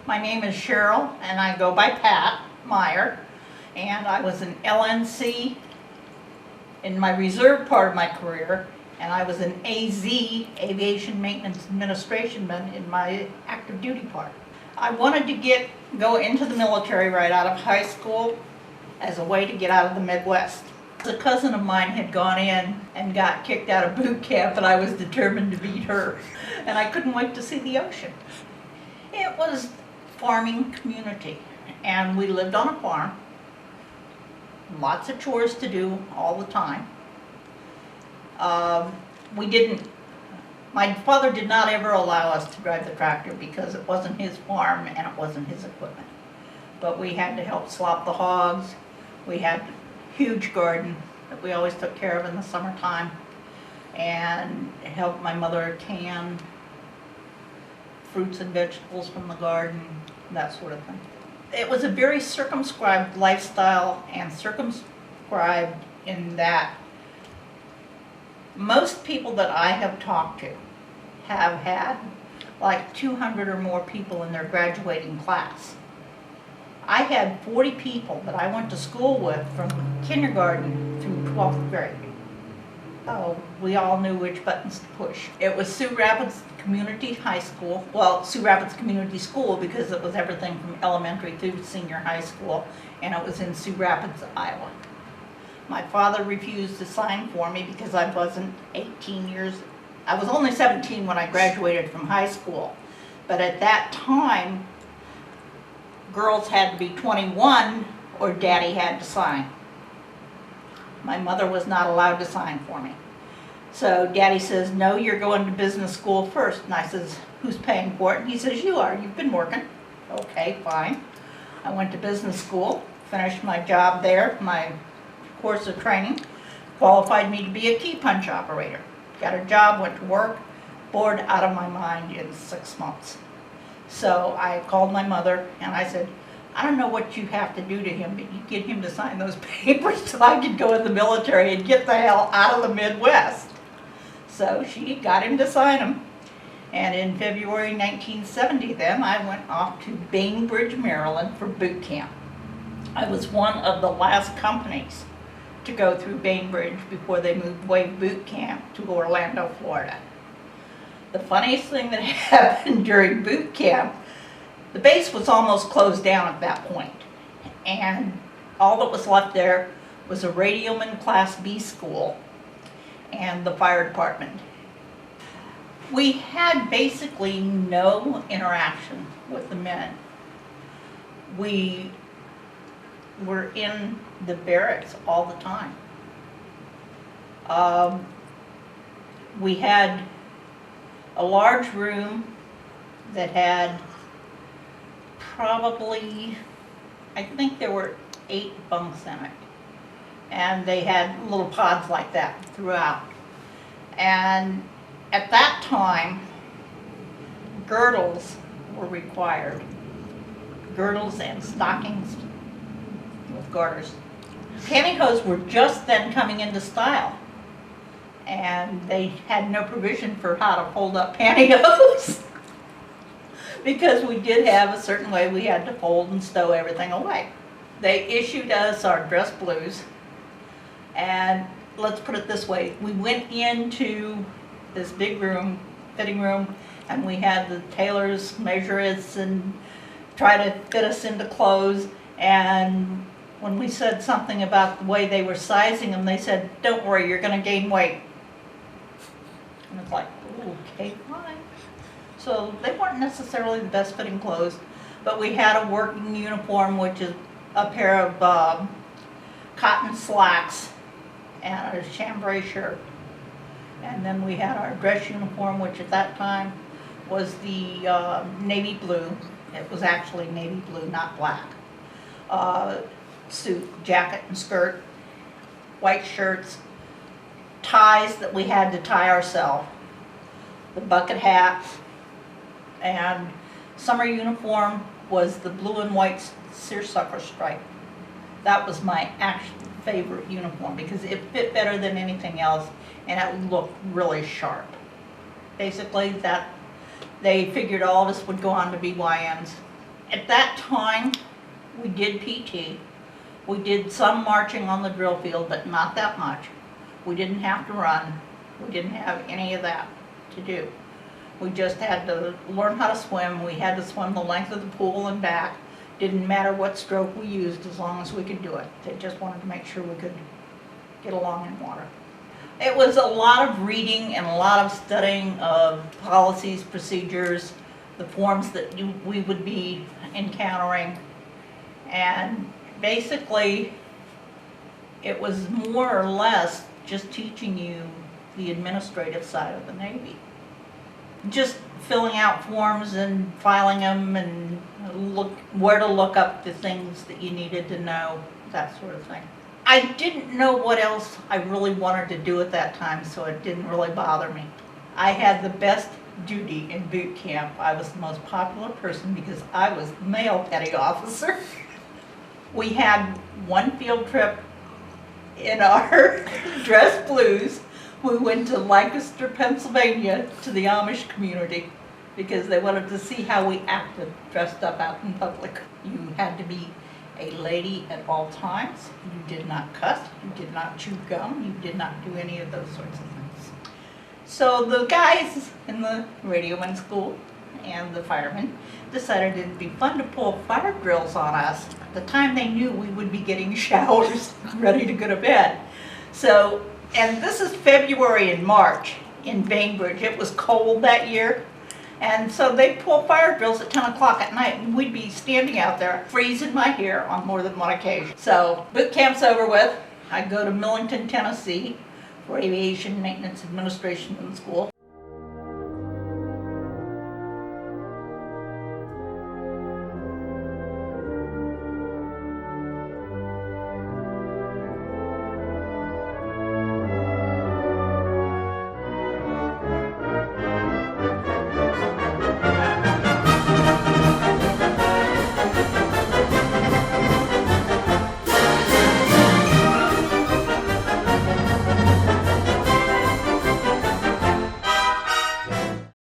My name is Sheryl, and I go by Pat Meyer, and I was an LNC in my reserve part of my career, and I was an AZ, Aviation Maintenance Administration man, in my active duty part. I wanted to go into the military right out of high school as a way to get out of the Midwest. A cousin of mine had gone in and got kicked out of boot camp, and I was determined to beat her, and I couldn't wait to see the ocean. It was farming community, and we lived on a farm. Lots of chores to do all the time. My father did not ever allow us to drive the tractor because it wasn't his farm and it wasn't his equipment. But we had to help slop the hogs. We had a huge garden that we always took care of in the summertime, and helped my mother can fruits and vegetables from the garden, that sort of thing. It was a very circumscribed lifestyle, and circumscribed in that most people that I have talked to have had like 200 or more people in their graduating class. I had 40 people that I went to school with from kindergarten through 12th grade. Oh, we all knew which buttons to push. It was Sioux Rapids Community High School, well, Sioux Rapids Community School, because it was everything from elementary through senior high school, and it was in Sioux Rapids, Iowa. My father refused to sign for me because I wasn't 18 years, I was only 17 when I graduated from high school, but at that time, girls had to be 21 or daddy had to sign. My mother was not allowed to sign for me. So daddy says, no, you're going to business school first. And I says, who's paying for it? And he says, you are, you've been working. Okay, fine. I went to business school, finished my job there, my course of training, qualified me to be a key punch operator. Got a job, went to work, bored out of my mind in 6 months. So I called my mother and I said, I don't know what you have to do to him, but you get him to sign those papers so I could go in the military and get the hell out of the Midwest. So she got him to sign them. And in February 1970 then, I went off to Bainbridge, Maryland for boot camp. I was one of the last companies to go through Bainbridge before they moved Wave Boot Camp to Orlando, Florida. The funniest thing that happened during boot camp, the base was almost closed down at that point, and all that was left there was a radioman Class B school and the fire department. We had basically no interaction with the men. We were in the barracks all the time. We had a large room that had probably, I think there were 8 bunks in it. And they had little pods like that throughout. And at that time, girdles were required. Girdles and stockings with garters. Pantyhose were just then coming into style, and they had no provision for how to fold up pantyhose because we did have a certain way we had to fold and stow everything away. They issued us our dress blues, and let's put it this way, we went into this big room, fitting room, and we had the tailors measure us and try to fit us into clothes, and when we said something about the way they were sizing them, they said, don't worry, you're going to gain weight. And it's like, okay, fine. So they weren't necessarily the best fitting clothes, but we had a working uniform, which is a pair of cotton slacks and a chambray shirt. And then we had our dress uniform, which at that time was the navy blue. It was actually navy blue, not black. Suit, jacket and skirt, white shirts, ties that we had to tie ourselves, the bucket hat, and summer uniform was the blue and white seersucker stripe. That was my actual favorite uniform because it fit better than anything else and it looked really sharp. Basically, that they figured all of us would go on to be YNs At that time, we did PT. We did some marching on the drill field, but not that much. We didn't have to run. We didn't have any of that to do. We just had to learn how to swim. We had to swim the length of the pool and back. Didn't matter what stroke we used as long as we could do it. They just wanted to make sure we could get along in water. It was a lot of reading and a lot of studying of policies, procedures, the forms that we would be encountering. And basically, it was more or less just teaching you the administrative side of the Navy. Just filling out forms and filing them and where to look up the things that you needed to know, that sort of thing. I didn't know what else I really wanted to do at that time, so it didn't really bother me. I had the best duty in boot camp. I was the most popular person because I was the male petty officer. We had one field trip in our dress blues. We went to Lancaster, Pennsylvania to the Amish community because they wanted to see how we acted dressed up out in public. You had to be a lady at all times. You did not cuss, you did not chew gum, you did not do any of those sorts of things. So the guys in the radioman school and the firemen decided it'd be fun to pull fire drills on us. At the time they knew we would be getting showers ready to go to bed. So, and this is February and March in Bainbridge. It was cold that year. And so they pull fire drills at 10 o'clock at night, and we'd be standing out there freezing my hair on more than one occasion. So boot camp's over with. I go to Millington, Tennessee for aviation maintenance administration in school.